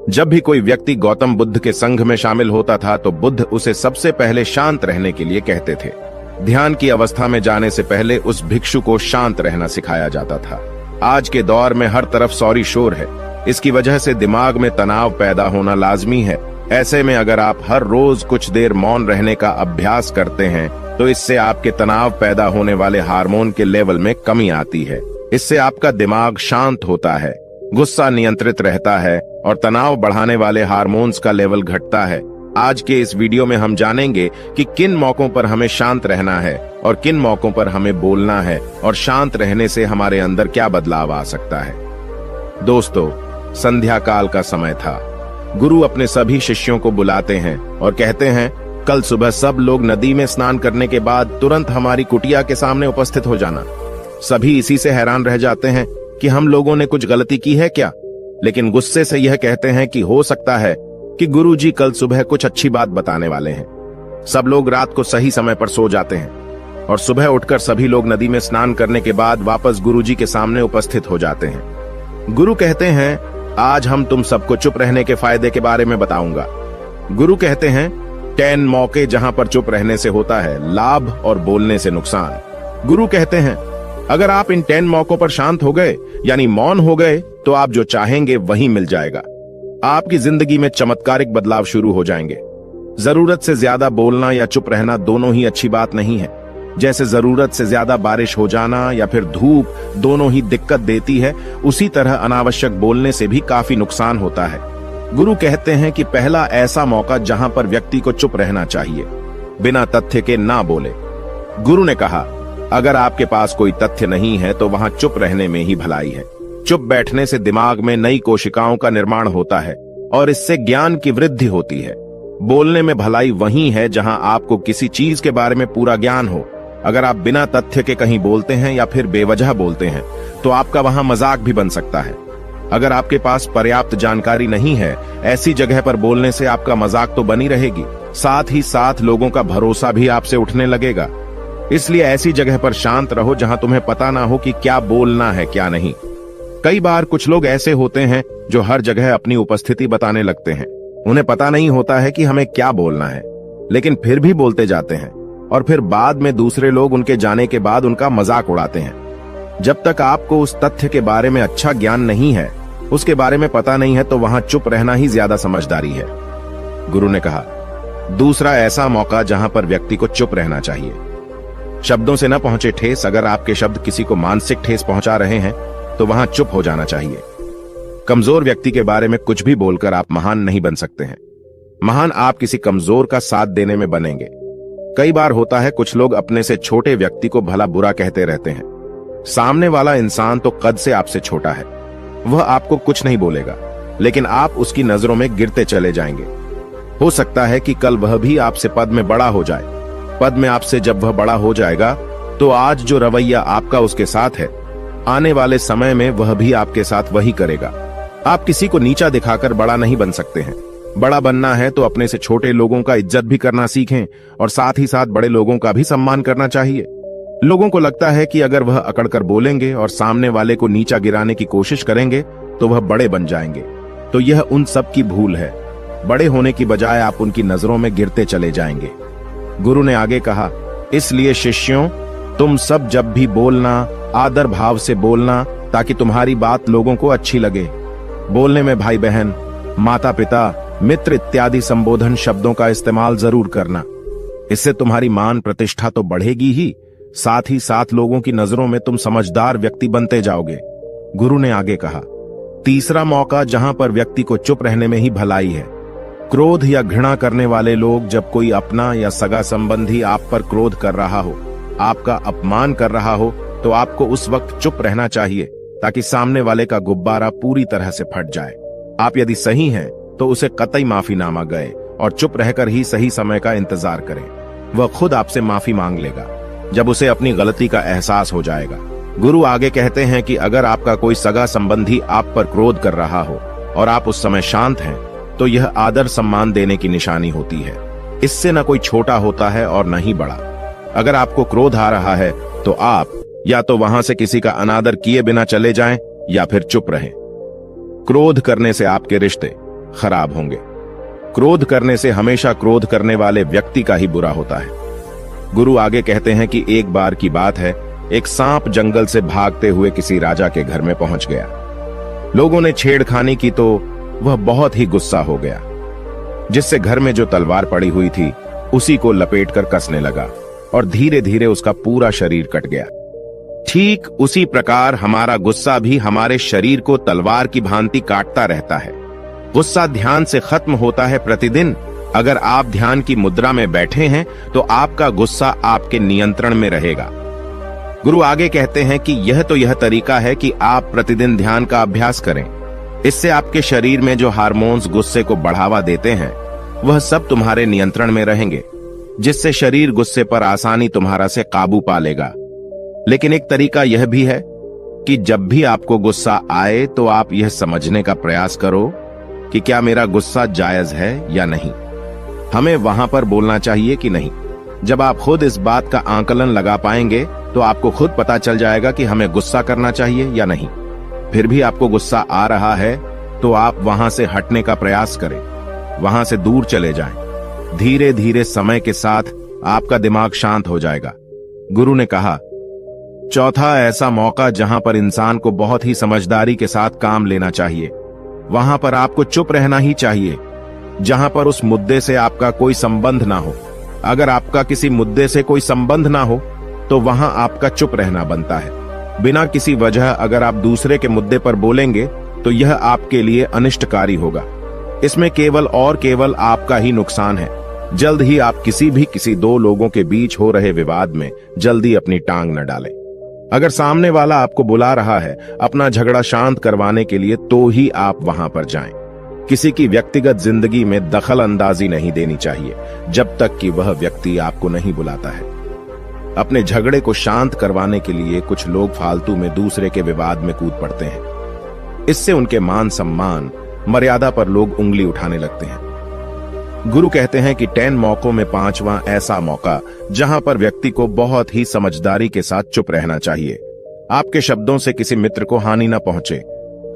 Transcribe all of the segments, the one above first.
जब भी कोई व्यक्ति गौतम बुद्ध के संघ में शामिल होता था तो बुद्ध उसे सबसे पहले शांत रहने के लिए कहते थे। ध्यान की अवस्था में जाने से पहले उस भिक्षु को शांत रहना सिखाया जाता था। आज के दौर में हर तरफ सौरी शोर है। इसकी वजह से दिमाग में तनाव पैदा होना लाजमी है। ऐसे में अगर आप हर रोज कुछ देर मौन रहने का अभ्यास करते हैं तो इससे आपके तनाव पैदा होने वाले हार्मोन के लेवल में कमी आती है। इससे आपका दिमाग शांत होता है, गुस्सा नियंत्रित रहता है और तनाव बढ़ाने वाले हार्मोन्स का लेवल घटता है। आज के इस वीडियो में हम जानेंगे कि किन मौकों पर हमें शांत रहना है और किन मौकों पर हमें बोलना है और शांत रहने से हमारे अंदर क्या बदलाव आ सकता है। दोस्तों, संध्या काल का समय था। गुरु अपने सभी शिष्यों को बुलाते हैं और कहते हैं, कल सुबह सब लोग नदी में स्नान करने के बाद तुरंत हमारी कुटिया के सामने उपस्थित हो जाना। सभी इसी से हैरान रह जाते हैं कि हम लोगों ने कुछ गलती की है क्या, लेकिन गुस्से से यह कहते हैं कि हो सकता है कि गुरुजी कल सुबह कुछ अच्छी बात बताने वाले हैं। सब लोग रात को सही समय पर सो जाते हैं और सुबह उठकर सभी लोग नदी में स्नान करने के बाद वापस गुरुजी के सामने उपस्थित हो जाते हैं। गुरु कहते हैं, आज हम तुम सबको चुप रहने के फायदे के बारे में बताऊंगा। गुरु कहते हैं, 10 मौके जहां पर चुप रहने से होता है लाभ और बोलने से नुकसान। गुरु कहते हैं, अगर आप इन 10 मौकों पर शांत हो गए यानी मौन हो गए तो आप जो चाहेंगे वही मिल जाएगा। आपकी जिंदगी में चमत्कारिक बदलाव शुरू हो जाएंगे। जरूरत से ज्यादा बोलना या चुप रहना दोनों ही अच्छी बात नहीं है। जैसे जरूरत से ज्यादा बारिश हो जाना या फिर धूप दोनों ही दिक्कत देती है, उसी तरह अनावश्यक बोलने से भी काफी नुकसान होता है। गुरु कहते हैं कि पहला ऐसा मौका जहां पर व्यक्ति को चुप रहना चाहिए, बिना तथ्य के ना बोले। गुरु ने कहा, अगर आपके पास कोई तथ्य नहीं है तो वहां चुप रहने में ही भलाई है। चुप बैठने से दिमाग में नई कोशिकाओं का निर्माण होता है और इससे ज्ञान की वृद्धि होती है। बोलने में भलाई वही है जहां आपको किसी चीज के बारे में पूरा ज्ञान हो। अगर आप बिना तथ्य के कहीं बोलते हैं या फिर बेवजह बोलते हैं तो आपका वहां मजाक भी बन सकता है। अगर आपके पास पर्याप्त जानकारी नहीं है, ऐसी जगह पर बोलने से आपका मजाक तो बनी रहेगी, साथ ही साथ लोगों का भरोसा भी आपसे उठने लगेगा। इसलिए ऐसी जगह पर शांत रहो जहां तुम्हें पता ना हो कि क्या बोलना है क्या नहीं। कई बार कुछ लोग ऐसे होते हैं जो हर जगह अपनी उपस्थिति बताने लगते हैं। उन्हें पता नहीं होता है कि हमें क्या बोलना है, लेकिन फिर भी बोलते जाते हैं और फिर बाद में दूसरे लोग उनके जाने के बाद उनका मजाक उड़ाते हैं। जब तक आपको उस तथ्य के बारे में अच्छा ज्ञान नहीं है, उसके बारे में पता नहीं है, तो वहां चुप रहना ही ज्यादा समझदारी है। गुरु ने कहा, दूसरा ऐसा मौका जहां पर व्यक्ति को चुप रहना चाहिए। शब्दों से न पहुंचे ठेस, अगर आपके शब्द किसी को मानसिक ठेस पहुंचा रहे हैं तो वहां चुप हो जाना चाहिए। कमजोर व्यक्ति के बारे में कुछ भी बोलकर आप महान नहीं बन सकते हैं। महान आप किसी कमजोर का साथ देने में बनेंगे। कई बार होता है कुछ लोग अपने से छोटे व्यक्ति को भला बुरा कहते रहते हैं। सामने वाला इंसान तो कद से आपसे छोटा है, वह आपको कुछ नहीं बोलेगा, लेकिन आप उसकी नजरों में गिरते चले जाएंगे। हो सकता है कि कल वह भी आपसे पद में बड़ा हो जाए। पद में आपसे जब वह बड़ा हो जाएगा तो आज जो रवैया आपका उसके साथ है, आने वाले समय में वह भी आपके साथ वही करेगा। आप किसी को नीचा दिखाकर बड़ा नहीं बन सकते हैं। बड़ा बनना है तो अपने से छोटे लोगों का इज्जत भी करना सीखें और साथ ही साथ बड़े लोगों का भी सम्मान करना चाहिए। लोगों को लगता है कि अगर वह अकड़कर बोलेंगे और सामने वाले को नीचा गिराने की कोशिश करेंगे तो वह बड़े बन जाएंगे, तो यह उन सब की भूल है। बड़े होने की बजाय आप उनकी नजरों में गिरते चले जाएंगे। गुरु ने आगे कहा, इसलिए शिष्यों, तुम सब जब भी बोलना आदर भाव से बोलना, ताकि तुम्हारी बात लोगों को अच्छी लगे। बोलने में भाई बहन, माता पिता, मित्र इत्यादि संबोधन शब्दों का इस्तेमाल जरूर करना। इससे तुम्हारी मान प्रतिष्ठा तो बढ़ेगी ही, साथ ही साथ लोगों की नजरों में तुम समझदार व्यक्ति बनते जाओगे। गुरु ने आगे कहा, तीसरा मौका जहां पर व्यक्ति को चुप रहने में ही भलाई है। क्रोध या घृणा करने वाले लोग, जब कोई अपना या सगा संबंधी आप पर क्रोध कर रहा हो, आपका अपमान कर रहा हो, तो आपको उस वक्त चुप रहना चाहिए ताकि सामने वाले का गुब्बारा पूरी तरह से फट जाए। आप यदि सही हैं तो उसे कतई माफीनामा गए और चुप रहकर ही सही समय का इंतजार करें। वह खुद आपसे माफी मांग लेगा जब उसे अपनी गलती का एहसास हो जाएगा। गुरु आगे कहते हैं कि अगर आपका कोई सगा संबंधी आप पर क्रोध कर रहा हो और आप उस समय शांत हैं, तो यह आदर सम्मान देने की निशानी होती है। इससे न कोई छोटा होता है और न ही बड़ा। अगर आपको क्रोध आ रहा है तो आप या तो वहां से किसी का अनादर किए बिना चले जाएं या फिर चुप रहें। क्रोध करने से आपके रिश्ते खराब होंगे। क्रोध करने से हमेशा क्रोध करने वाले व्यक्ति का ही बुरा होता है। गुरु आगे कहते हैं कि एक बार की बात है, एक सांप जंगल से भागते हुए किसी राजा के घर में पहुंच गया। लोगों ने छेड़खानी की तो वह बहुत ही गुस्सा हो गया, जिससे घर में जो तलवार पड़ी हुई थी उसी को लपेटकर कसने लगा और धीरे धीरे उसका पूरा शरीर कट गया। ठीक उसी प्रकार हमारा गुस्सा भी हमारे शरीर को तलवार की भांति काटता रहता है। गुस्सा ध्यान से खत्म होता है प्रतिदिन। अगर आप ध्यान की मुद्रा में बैठे हैं तो आपका गुस्सा आपके नियंत्रण में रहेगा। गुरु आगे कहते हैं कि यह तरीका है कि आप प्रतिदिन ध्यान का अभ्यास करें। इससे आपके शरीर में जो हार्मोन्स गुस्से को बढ़ावा देते हैं वह सब तुम्हारे नियंत्रण में रहेंगे, जिससे शरीर गुस्से पर आसानी तुम्हारा से काबू पा लेगा। लेकिन एक तरीका यह भी है कि जब भी आपको गुस्सा आए तो आप यह समझने का प्रयास करो कि क्या मेरा गुस्सा जायज है या नहीं। हमें वहां पर बोलना चाहिए कि नहीं। जब आप खुद इस बात का आकलन लगा पाएंगे तो आपको खुद पता चल जाएगा कि हमें गुस्सा करना चाहिए या नहीं। फिर भी आपको गुस्सा आ रहा है तो आप वहां से हटने का प्रयास करें, वहां से दूर चले जाएं। धीरे धीरे समय के साथ आपका दिमाग शांत हो जाएगा। गुरु ने कहा, चौथा ऐसा मौका जहां पर इंसान को बहुत ही समझदारी के साथ काम लेना चाहिए, वहां पर आपको चुप रहना ही चाहिए। जहां पर उस मुद्दे से आपका कोई संबंध ना हो। अगर आपका किसी मुद्दे से कोई संबंध ना हो तो वहां आपका चुप रहना बनता है। बिना किसी वजह अगर आप दूसरे के मुद्दे पर बोलेंगे तो यह आपके लिए अनिष्टकारी होगा। इसमें केवल और केवल आपका ही नुकसान है। जल्द ही आप किसी दो लोगों के बीच हो रहे विवाद में जल्दी अपनी टांग न डालें। अगर सामने वाला आपको बुला रहा है अपना झगड़ा शांत करवाने के लिए तो ही आप वहां पर जाएं। किसी की व्यक्तिगत जिंदगी में दखल अंदाजी नहीं देनी चाहिए जब तक कि वह व्यक्ति आपको नहीं बुलाता है। अपने झगड़े को शांत करवाने के लिए कुछ लोग फालतू में दूसरे के विवाद में कूद पड़ते हैं। इससे उनके मान सम्मान मर्यादा पर लोग उंगली उठाने लगते हैं। गुरु कहते हैं कि 10 मौकों में 5वां ऐसा मौका जहां पर व्यक्ति को बहुत ही समझदारी के साथ चुप रहना चाहिए। आपके शब्दों से किसी मित्र को हानि न पहुंचे।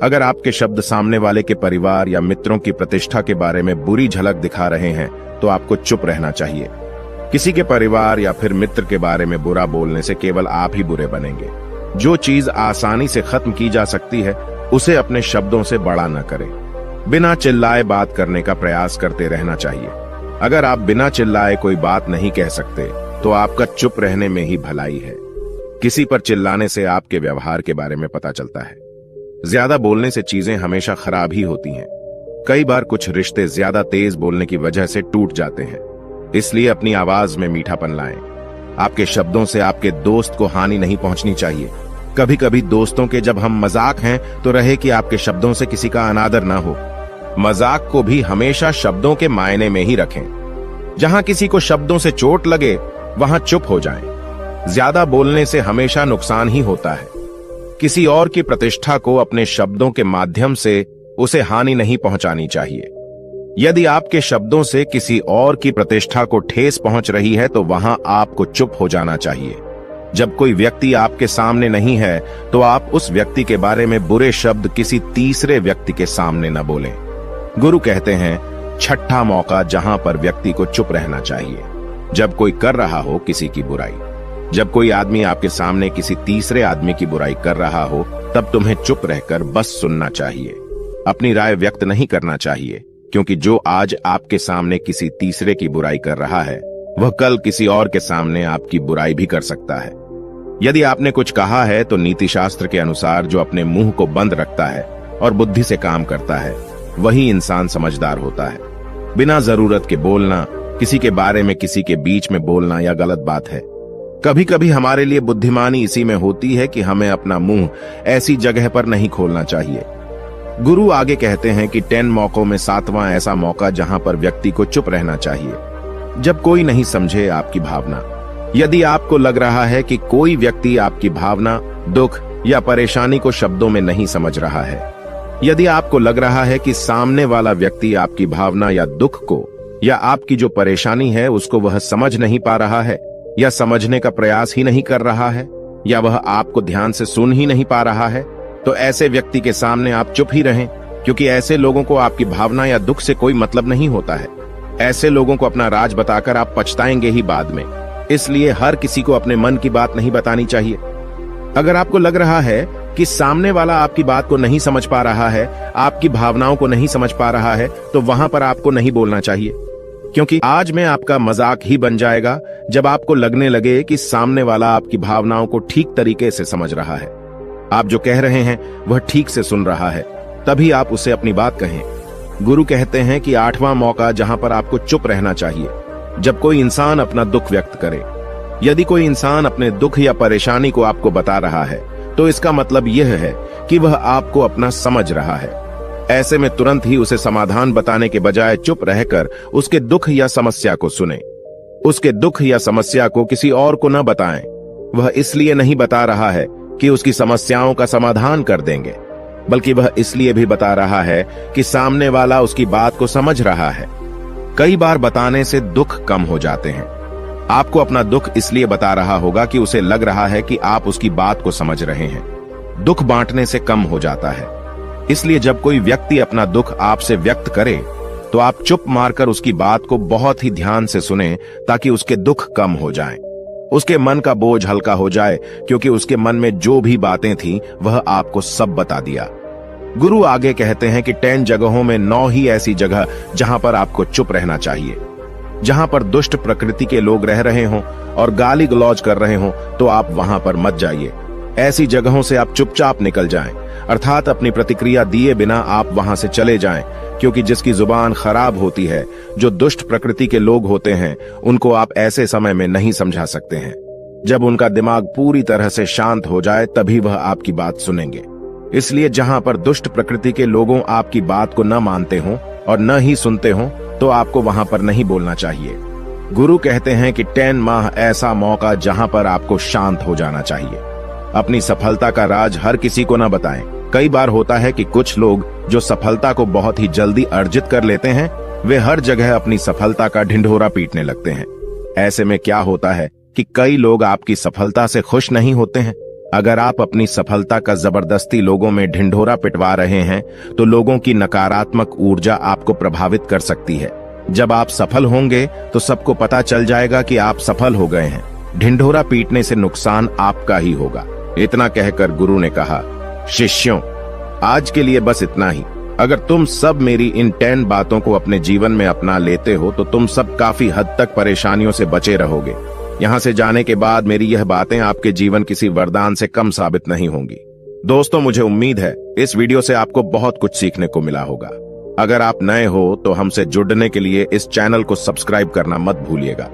अगर आपके शब्द सामने वाले के परिवार या मित्रों की प्रतिष्ठा के बारे में बुरी झलक दिखा रहे हैं तो आपको चुप रहना चाहिए। किसी के परिवार या फिर मित्र के बारे में बुरा बोलने से केवल आप ही बुरे बनेंगे। जो चीज आसानी से खत्म की जा सकती है उसे अपने शब्दों से बड़ा न करें। बिना चिल्लाए बात करने का प्रयास करते रहना चाहिए। अगर आप बिना चिल्लाए कोई बात नहीं कह सकते तो आपका चुप रहने में ही भलाई है। किसी पर चिल्लाने से आपके व्यवहार के बारे में पता चलता है। ज्यादा बोलने से चीजें हमेशा खराब ही होती हैं। कई बार कुछ रिश्ते ज्यादा तेज बोलने की वजह से टूट जाते हैं। इसलिए अपनी आवाज में मीठापन लाएं। आपके शब्दों से आपके दोस्त को हानि नहीं पहुंचनी चाहिए। कभी कभी दोस्तों के जब हम मजाक हैं तो रहे कि आपके शब्दों से किसी का अनादर ना हो। मजाक को भी हमेशा शब्दों के मायने में ही रखें। जहां किसी को शब्दों से चोट लगे वहां चुप हो जाएं। ज्यादा बोलने से हमेशा नुकसान ही होता है। किसी और की प्रतिष्ठा को अपने शब्दों के माध्यम से उसे हानि नहीं पहुंचानी चाहिए। यदि आपके शब्दों से किसी और की प्रतिष्ठा को ठेस पहुंच रही है तो वहां आपको चुप हो जाना चाहिए। जब कोई व्यक्ति आपके सामने नहीं है तो आप उस व्यक्ति के बारे में बुरे शब्द किसी तीसरे व्यक्ति के सामने न बोलें। गुरु कहते हैं, छठा मौका जहां पर व्यक्ति को चुप रहना चाहिए, जब कोई कर रहा हो किसी की बुराई। जब कोई आदमी आपके सामने किसी तीसरे आदमी की बुराई कर रहा हो तब तुम्हें चुप रहकर बस सुनना चाहिए। अपनी राय व्यक्त नहीं करना चाहिए, क्योंकि जो आज आपके सामने किसी तीसरे की बुराई कर रहा है वह कल किसी और के सामने आपकी बुराई भी कर सकता है। यदि आपने कुछ कहा है तो नीति शास्त्र के अनुसार जो अपने मुंह को बंद रखता है और बुद्धि से काम करता है वही इंसान समझदार होता है। बिना जरूरत के बोलना, किसी के बारे में किसी के बीच में बोलना यह गलत बात है। कभी कभी हमारे लिए बुद्धिमानी इसी में होती है कि हमें अपना मुंह ऐसी जगह पर नहीं खोलना चाहिए। गुरु आगे कहते हैं कि 10 मौकों में 7वां ऐसा मौका जहां पर व्यक्ति को चुप रहना चाहिए, जब कोई नहीं समझे आपकी भावना। यदि आपको लग रहा है कि कोई व्यक्ति आपकी भावना, दुख या परेशानी को शब्दों में नहीं समझ रहा है, यदि आपको लग रहा है कि सामने वाला व्यक्ति आपकी भावना या दुख को या आपकी जो परेशानी है उसको वह समझ नहीं पा रहा है या समझने का प्रयास ही नहीं कर रहा है या वह आपको ध्यान से सुन ही नहीं पा रहा है, तो ऐसे व्यक्ति के सामने आप चुप ही रहें। क्योंकि ऐसे लोगों को आपकी भावना या दुख से कोई मतलब नहीं होता है। ऐसे लोगों को अपना राज बताकर आप पछताएंगे ही बाद में। इसलिए हर किसी को अपने मन की बात नहीं बतानी चाहिए। अगर आपको लग रहा है कि सामने वाला आपकी बात को नहीं समझ पा रहा है, आपकी भावनाओं को नहीं समझ पा रहा है, तो वहां पर आपको नहीं बोलना चाहिए, क्योंकि आज में आपका मजाक ही बन जाएगा जब आपको लगने लगे कि सामने वाला आपकी भावनाओं को ठीक तरीके से समझ रहा है, आप जो कह रहे हैं वह ठीक से सुन रहा है, तभी आप उसे अपनी बात कहें। गुरु कहते हैं कि 8वां मौका जहां पर आपको चुप रहना चाहिए, जब कोई इंसान अपना दुख व्यक्त करे। यदि कोई इंसान अपने दुख या परेशानी को आपको बता रहा है, तो इसका मतलब यह है कि वह आपको अपना समझ रहा है। ऐसे में तुरंत ही उसे समाधान बताने के बजाय चुप रहकर उसके दुख या समस्या को सुने। उसके दुख या समस्या को किसी और को न बताएं। वह इसलिए नहीं बता रहा है कि उसकी समस्याओं का समाधान कर देंगे, बल्कि वह इसलिए भी बता रहा है कि सामने वाला उसकी बात को समझ रहा है। कई बार बताने से दुख कम हो जाते हैं। आपको अपना दुख इसलिए बता रहा होगा कि उसे लग रहा है कि आप उसकी बात को समझ रहे हैं। दुख बांटने से कम हो जाता है। इसलिए जब कोई व्यक्ति अपना दुख आपसे व्यक्त करे, तो आप चुप मारकर उसकी बात को बहुत ही ध्यान से सुनें, ताकि उसके दुख कम हो जाएं। उसके मन का बोझ हल्का हो जाए, क्योंकि उसके मन में जो भी बातें थीं, वह आपको सब बता दिया। गुरु आगे कहते हैं कि 10 जगहों में 9 ही ऐसी जगह जहां पर आपको चुप रहना चाहिए। जहां पर दुष्ट प्रकृति के लोग रह रहे हों और गाली गलौज कर रहे हों, तो आप वहां पर मत जाइए। ऐसी जगहों से आप चुपचाप निकल जाएं, अर्थात अपनी प्रतिक्रिया दिए बिना आप वहां से चले जाएं, क्योंकि जिसकी जुबान खराब होती है, जो दुष्ट प्रकृति के लोग होते हैं, उनको आप ऐसे समय में नहीं समझा सकते हैं। जब उनका दिमाग पूरी तरह से शांत हो जाए, तभी वह आपकी बात सुनेंगे। इसलिए जहां पर दुष्ट प्रकृति के लोगों आपकी बात को न मानते हों और न ही सुनते हों, तो आपको वहां पर नहीं बोलना चाहिए। गुरु कहते हैं कि 10 माह ऐसा मौका जहां पर आपको शांत हो जाना चाहिए। अपनी सफलता का राज हर किसी को न बताएं। कई बार होता है कि कुछ लोग जो सफलता को बहुत ही जल्दी अर्जित कर लेते हैं, वे हर जगह अपनी सफलता का ढिंढोरा पीटने लगते हैं। ऐसे में क्या होता है कि कई लोग आपकी सफलता से खुश नहीं होते हैं। अगर आप अपनी सफलता का जबरदस्ती लोगों में ढिंढोरा पिटवा रहे हैं, तो लोगों की नकारात्मक ऊर्जा आपको प्रभावित कर सकती है। जब आप सफल होंगे, तो सबको पता चल जाएगा कि आप सफल हो गए हैं। ढिंढोरा पीटने से नुकसान आपका ही होगा। इतना कहकर गुरु ने कहा, शिष्यों, आज के लिए बस इतना ही। अगर तुम सब मेरी इन 10 बातों को अपने जीवन में अपना लेते हो, तो तुम सब काफी हद तक परेशानियों से बचे रहोगे। यहां से जाने के बाद मेरी यह बातें आपके जीवन किसी वरदान से कम साबित नहीं होंगी। दोस्तों, मुझे उम्मीद है इस वीडियो से आपको बहुत कुछ सीखने को मिला होगा। अगर आप नए हो तो हमसे जुड़ने के लिए इस चैनल को सब्सक्राइब करना मत भूलिएगा।